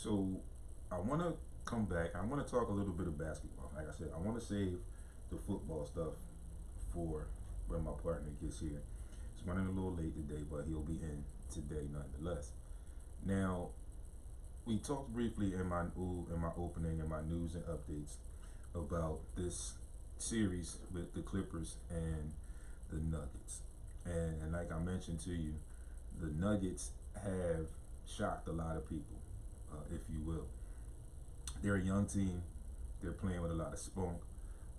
So I want to come back. I want to talk a little bit of basketball. Like I said, I want to save the football stuff for when my partner gets here. He's running a little late today, but he'll be in today nonetheless. Now, we talked briefly in my opening and my news and updates about this series with the Clippers and the Nuggets. And like I mentioned to you, the Nuggets have shocked a lot of people, if you will. They're a young team. They're playing with a lot of spunk,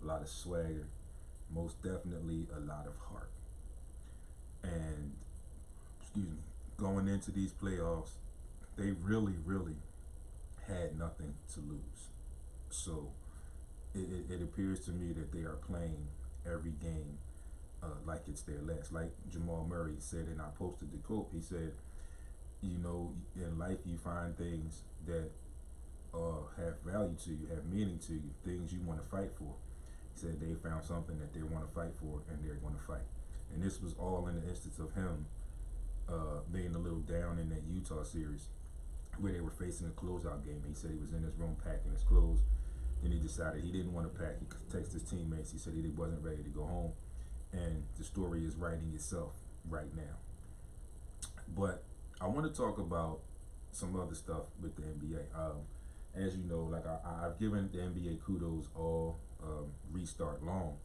a lot of swagger, most definitely a lot of heart. And excuse me, going into these playoffs, they really had nothing to lose. So it appears to me that they are playing every game like it's their last. Like Jamal Murray said, and I posted the quote. He said, "You know, in life you find things that have value to you, have meaning to you, things you want to fight for." He said they found something that they want to fight for, and they're going to fight. And this was all in the instance of him being a little down in that Utah series where they were facing a closeout game. He said he was in his room packing his clothes. Then he decided he didn't want to pack. He texted his teammates. He said he wasn't ready to go home. And the story is writing itself right now. But I want to talk about some other stuff with the NBA. As you know, like I've given the NBA kudos all restart long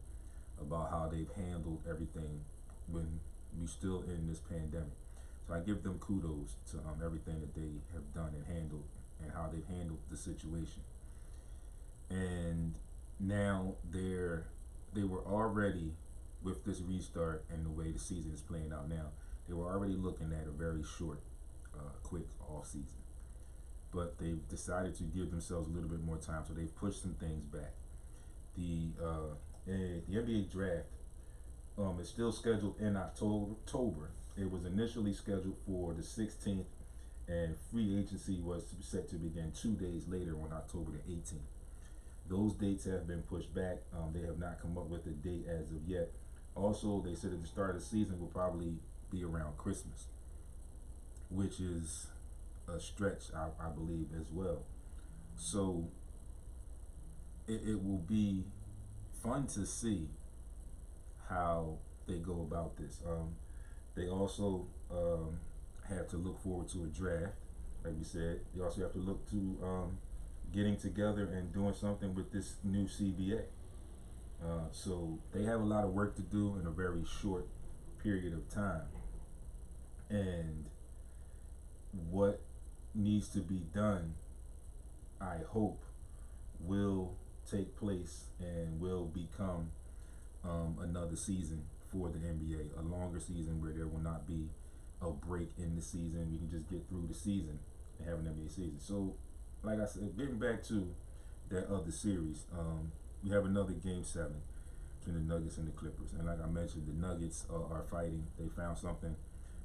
about how they've handled everything when we still in this pandemic. So I give them kudos to everything that they have done and handled and how they've handled the situation. And now they were already with this restart and the way the season is playing out now. They were already looking at a very short, quick off season, but they've decided to give themselves a little bit more time. So they've pushed some things back. The NBA draft is still scheduled in October. It was initially scheduled for the 16th, and free agency was set to begin 2 days later on October the 18th. Those dates have been pushed back. They have not come up with a date as of yet. Also, they said at the start of the season will probably be around Christmas, which is a stretch, I believe, as well. So it will be fun to see how they go about this. They also have to look forward to a draft, like we said. They also have to look to getting together and doing something with this new CBA. So they have a lot of work to do in a very short period of time. And what needs to be done, I hope, will take place and will become another season for the NBA, a longer season where there will not be a break in the season. We can just get through the season and have an NBA season. So, like I said, getting back to that other series, we have another game 7 between the Nuggets and the Clippers. And like I mentioned, the Nuggets are fighting. They found something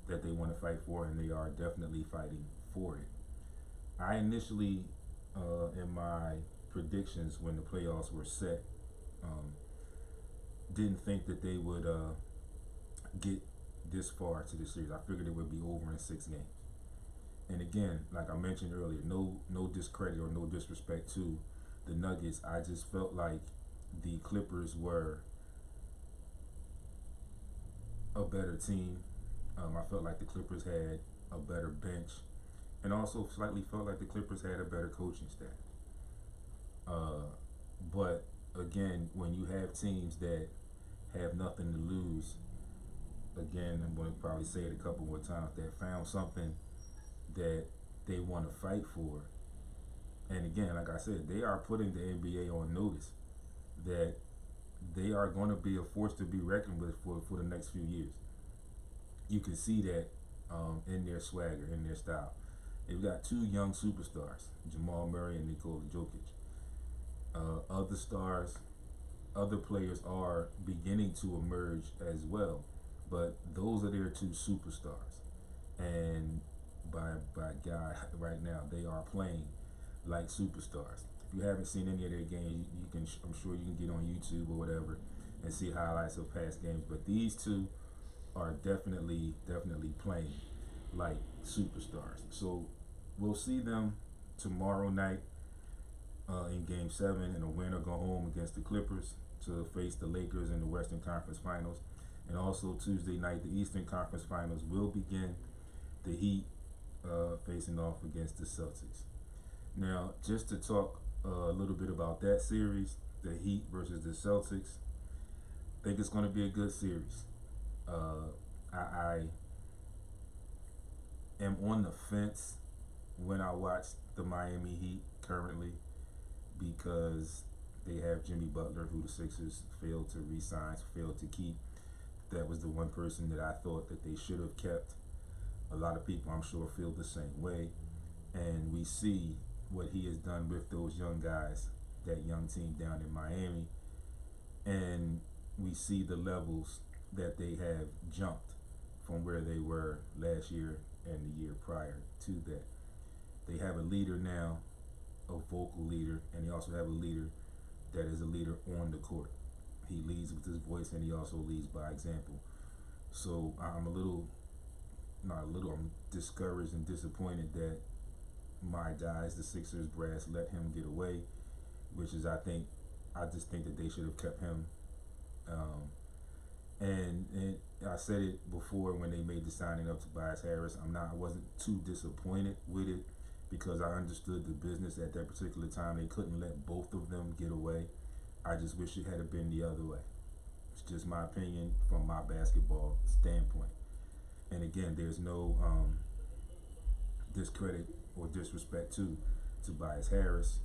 that they want to fight for, and they are definitely fighting for it. I initially, in my predictions when the playoffs were set, didn't think that they would get this far to the series. I figured it would be over in 6 games. And again, like I mentioned earlier, no discredit or no disrespect to the Nuggets. I just felt like the Clippers were a better team. I felt like the Clippers had a better bench, and also slightly felt like the Clippers had a better coaching staff. But again, when you have teams that have nothing to lose, again, I'm going to probably say it a couple more times, that found something that they want to fight for. And again, like I said, they are putting the NBA on notice that they are going to be a force to be reckoned with for the next few years. You can see that in their swagger, in their style. They've got 2 young superstars, Jamal Murray and Nikola Jokic. Other stars, other players are beginning to emerge as well, but those are their 2 superstars. And by God, right now they are playing like superstars. If you haven't seen any of their games, you can, I'm sure you can get on YouTube or whatever and see highlights of past games. But these 2 are definitely playing like superstars. So we'll see them tomorrow night in Game 7, and a winner go home against the Clippers to face the Lakers in the Western Conference Finals. And also Tuesday night, the Eastern Conference Finals will begin. The Heat facing off against the Celtics. Now, just to talk a little bit about that series, the Heat versus the Celtics, I think it's going to be a good series. I am on the fence when I watch the Miami Heat currently because they have Jimmy Butler, who the Sixers failed to re-sign, failed to keep. That was the one person that I thought that they should have kept. A lot of people, I'm sure, feel the same way. And we see what he has done with those young guys, that young team down in Miami. And we see the levels that they have jumped from where they were last year and the year prior to that. They have a leader now, a vocal leader, and they also have a leader that is a leader on the court. He leads with his voice, and he also leads by example. So I'm I'm discouraged and disappointed that my guys, the Sixers brass, let him get away, which is, I just think that they should have kept him. And I said it before when they made the signing of Tobias Harris. I wasn't too disappointed with it because I understood the business at that particular time. They couldn't let both of them get away. I just wish it had been the other way. It's just my opinion from my basketball standpoint. And again, there's no discredit or disrespect to Tobias Harris.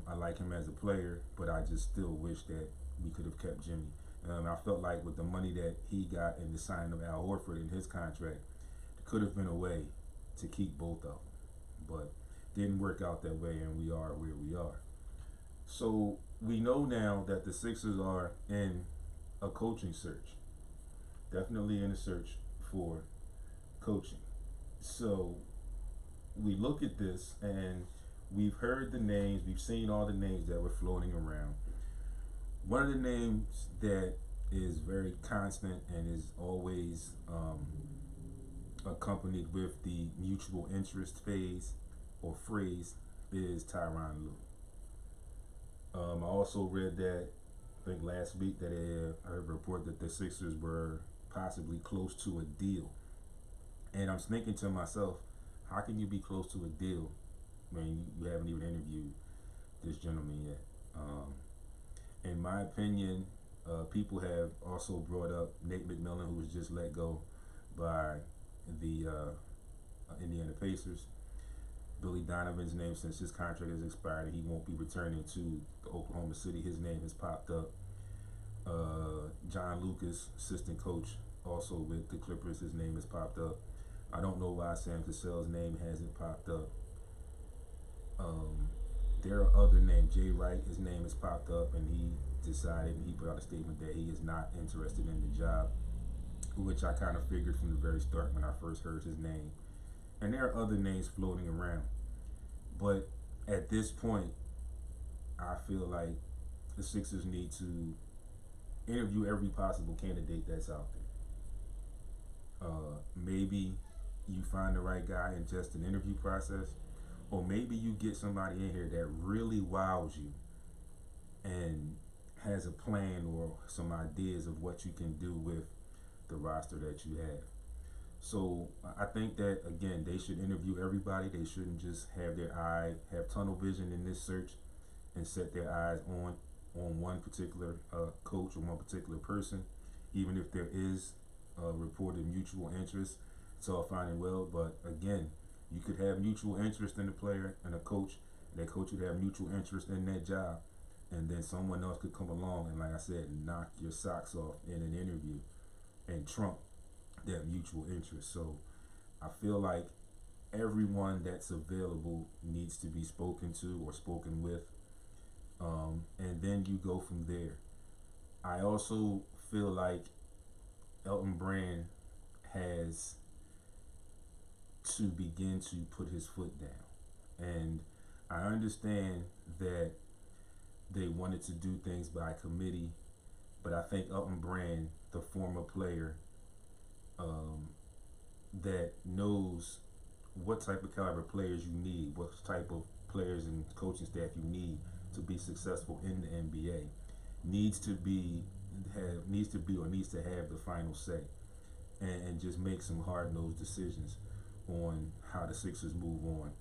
I like him as a player, but I just still wish that we could have kept Jimmy. I felt like with the money that he got in the signing of Al Horford in his contract, there could have been a way to keep both of them. But didn't work out that way, and we are where we are. So we know now that the Sixers are in a coaching search. Definitely in a search for coaching. So we look at this and we've heard the names, we've seen all the names that were floating around. One of the names that is very constant and is always accompanied with the mutual interest phase or phrase is Tyronn Lue. I also read that, I think last week, that I heard a report that the Sixers were possibly close to a deal. And I'm thinking to myself, how can you be close to a deal when you haven't even interviewed this gentleman yet? In my opinion, people have also brought up Nate McMillan, who was just let go by the Indiana Pacers. Billy Donovan's name, since his contract has expired and he won't be returning to Oklahoma City, his name has popped up. John Lucas, assistant coach, also with the Clippers, his name has popped up. I don't know why Sam Cassell's name hasn't popped up. There are other names. Jay Wright, his name has popped up, and he decided, and he put out a statement that he is not interested in the job, which I kind of figured from the very start when I first heard his name. And there are other names floating around. But at this point, I feel like the Sixers need to interview every possible candidate that's out there. Maybe you find the right guy in just an interview process, or maybe you get somebody in here that really wows you and has a plan or some ideas of what you can do with the roster that you have. So I think that, again, they should interview everybody. They shouldn't just have tunnel vision in this search and set their eyes on one particular coach or one particular person. Even if there is reported mutual interest, it's all fine and well. But again, you could have mutual interest in the player and a coach, and that coach would have mutual interest in that job, and then someone else could come along and, like I said, knock your socks off in an interview and trump that mutual interest. So I feel like everyone that's available needs to be spoken to or spoken with, and then you go from there. I also feel like Elton Brand has to begin to put his foot down, and I understand that they wanted to do things by committee, but I think Elton Brand, the former player, that knows what type of caliber players you need, what type of players and coaching staff you need to be successful in the NBA needs to be needs to have the final say, and just make some hard nosed decisions on how the Sixers move on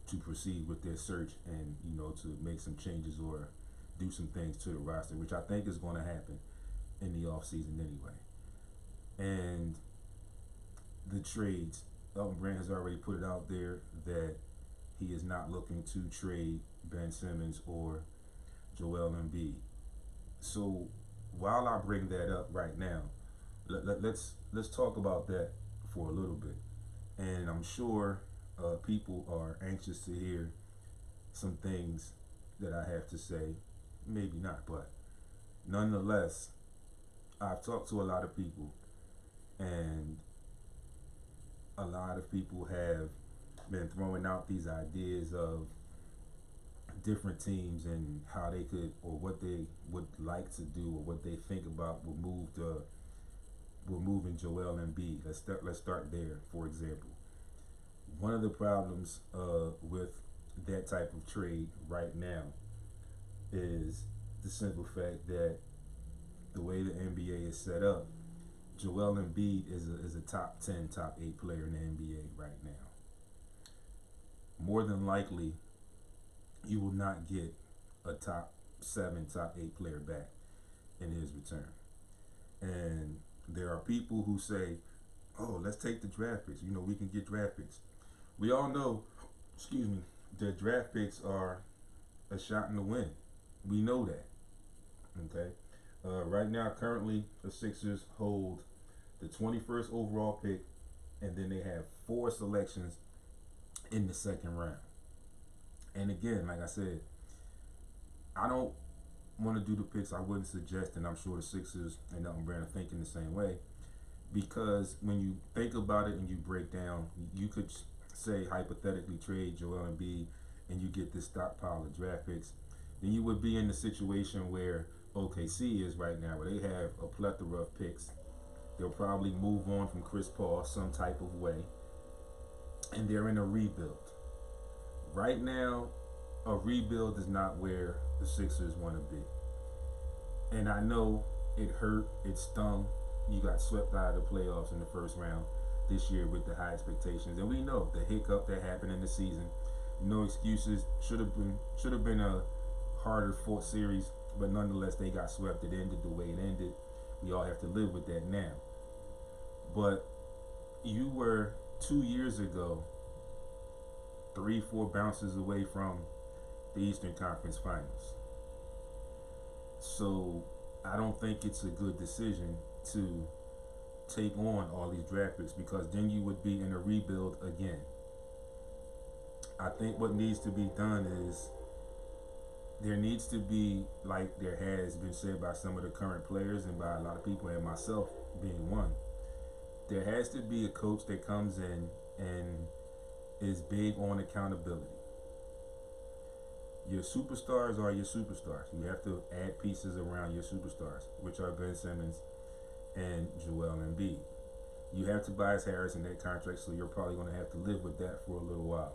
to proceed with their search, and to make some changes or do some things to the roster, which I think is going to happen in the offseason anyway. And the trades, Elton Brand has already put it out there that he is not looking to trade Ben Simmons or Joel Embiid. So while I bring that up right now, let's talk about that for a little bit. And I'm sure people are anxious to hear some things that I have to say. Maybe not, but nonetheless, I've talked to a lot of people, and a lot of people have been throwing out these ideas of different teams and how they could, or what they would like to do, or what they think about moving Joel Embiid. Let's start there. For example, one of the problems with that type of trade right now is the simple fact that the way the NBA is set up, Joel Embiid is a top 10, top 8 player in the NBA right now. More than likely, you will not get a top 7, top 8 player back in his return. And there are people who say, oh, let's take the draft picks. We can get draft picks. We all know, that draft picks are a shot in the wind. We know that. Okay. Right now, currently, the Sixers hold the 21st overall pick, and then they have 4 selections in the second round. And again, like I said, I don't want to do the picks. I wouldn't suggest, and I'm sure the Sixers and Elton Brand are thinking the same way, because when you think about it and you break down, you could say hypothetically trade Joel Embiid and you get this stockpile of draft picks, then you would be in the situation where OKC is right now, where they have a plethora of picks. They'll probably move on from Chris Paul some type of way, and they're in a rebuild. Right now, a rebuild is not where the Sixers want to be. And I know it hurt, it stung. You got swept out of the playoffs in the first round this year with the high expectations. And we know the hiccup that happened in the season. No excuses. Should have been a harder fought series, but nonetheless they got swept. It ended the way it ended. We all have to live with that now. But you were 2 years ago 3-4 bounces away from the Eastern Conference Finals. So I don't think it's a good decision to take on all these draft picks, because then you would be in a rebuild again. I think what needs to be done is there needs to be, like there has been said by some of the current players and by a lot of people, and myself being one, there has to be a coach that comes in and is big on accountability. Your superstars are your superstars. You have to add pieces around your superstars, which are Ben Simmons and Joel Embiid. You have Tobias Harris in that contract, so you're probably going to have to live with that for a little while.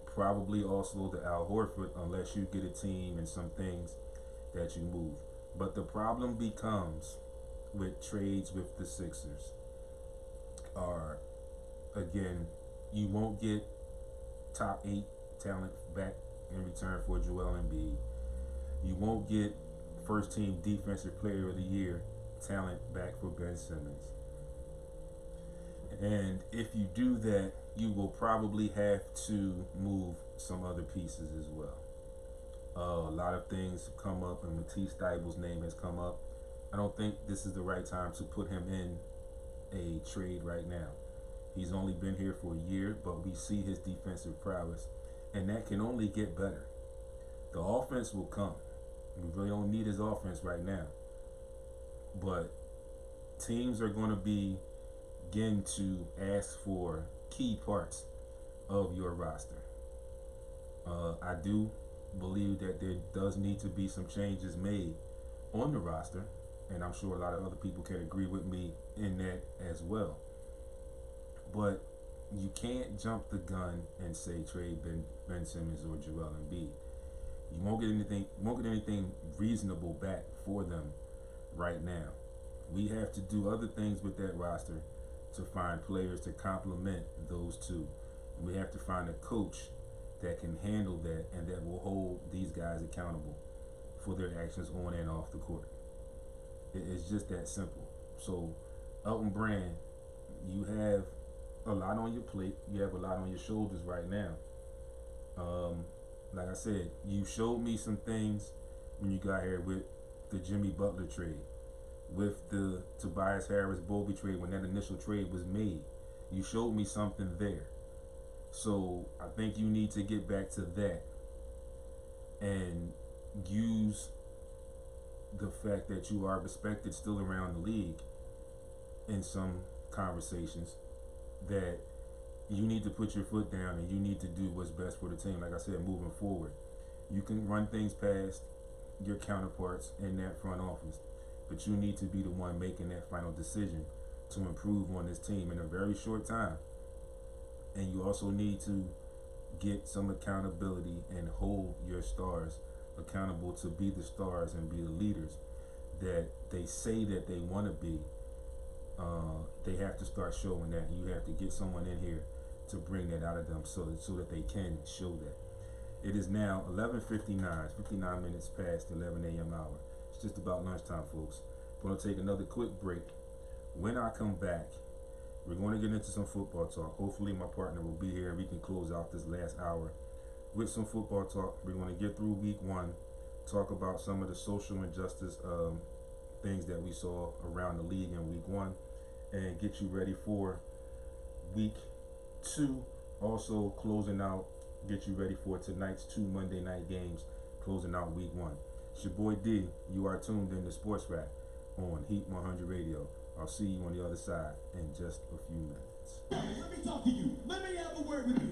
Probably also the Al Horford, unless you get a team and some things that you move. But the problem becomes with trades with the Sixers are, again, you won't get top 8 talent back in return for Joel Embiid. You won't get first team defensive player of the year talent back for Ben Simmons. And if you do that, you will probably have to move some other pieces as well. A lot of things have come up, and Matisse Thybulle's name has come up. I don't think this is the right time to put him in a trade right now. He's only been here for a year, but we see his defensive prowess, and that can only get better. The offense will come. We really don't need his offense right now. But teams are going to begin to ask for key parts of your roster. I do believe that there does need to be some changes made on the roster, and I'm sure a lot of other people can agree with me in that as well. But you can't jump the gun and say trade Ben Simmons or Joel Embiid. You won't get anything. Won't get anything reasonable back for them right now. We have to do other things with that roster to find players to complement those two. We have to find a coach that can handle that and that will hold these guys accountable for their actions on and off the court. It's just that simple. So, Elton Brand, you have a lot on your plate. You have a lot on your shoulders right now. Like I said, you showed me some things when you got here with the Jimmy Butler trade, with the Tobias Harris Bobby trade when that initial trade was made. You showed me something there. So I think you need to get back to that and use the fact that you are respected still around the league in some conversations, that you need to put your foot down and you need to do what's best for the team. Like I said, moving forward, you can run things past your counterparts in that front office, but you need to be the one making that final decision to improve on this team in a very short time. And you also need to get some accountability and hold your stars accountable to be the stars and be the leaders that they say that they want to be. They have to start showing that. You have to get someone in here to bring that out of them so that they can show that. It is now 11:59, 59 minutes past the 11 a.m. hour. It's just about lunchtime, folks. I'm going to take another quick break. When I come back, we're going to get into some football talk. Hopefully my partner will be here and we can close out this last hour with some football talk. We're going to get through week one, talk about some of the social injustice things that we saw around the league in week one, and get you ready for week two. Also closing out, get you ready for tonight's 2 Monday night games, closing out week one. It's your boy D. You are tuned in to SportsRap on Heat 100 Radio. I'll see you on the other side in just a few minutes. Let me talk to you. Let me have a word with you.